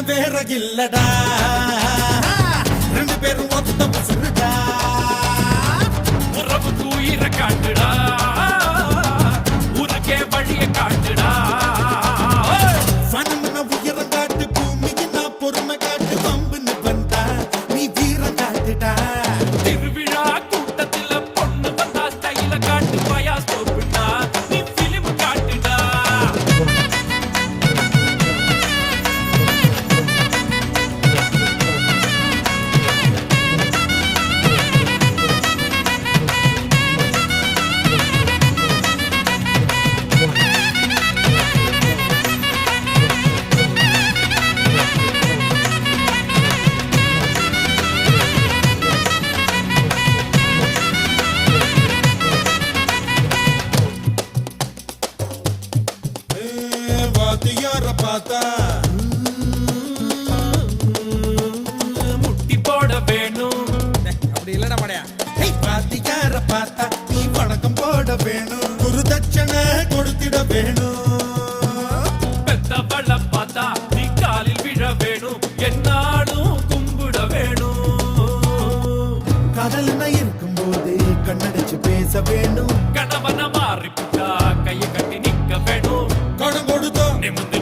வேற இல்லடா ரெண்டு பேரும் ஒத்த புசுடா உறவுக்கு உயிரை காட்டுடா உனக்கே வழியை காட்டுடா சனம்னா உயரம் காட்டு பூமிக்கு நான் பொறுமை காட்டு பம்புன்னு வந்தா நீ வீரம் காட்டுடா திருவிழா கூட்டத்துல பொண்ணு வந்தா ஸ்டைல காட்டு பயா ஸ்டோப்புடா நீ பிலிம் காட்டுடா வாத்தியார பார்த்தா முட்டி போட வேணும் அப்படி இல்லடா மடையா. வாத்தியார பார்த்தா நீ வணக்கம் போட வேணும் குரு தட்சணை கொடுத்திட வேணும் பெத்தவள பார்த்தா நீ காலில் விழ வேணும் என்னாலும் கும்பிட வேணும் கடல்னா இருக்கும் போது கண்ணடிச்சு பேச வேணும் கணவன மாறிப்புட்டா கையை கட்டி நிக்க வேணும் கடன் கொடுத்தோம் நிமிந்து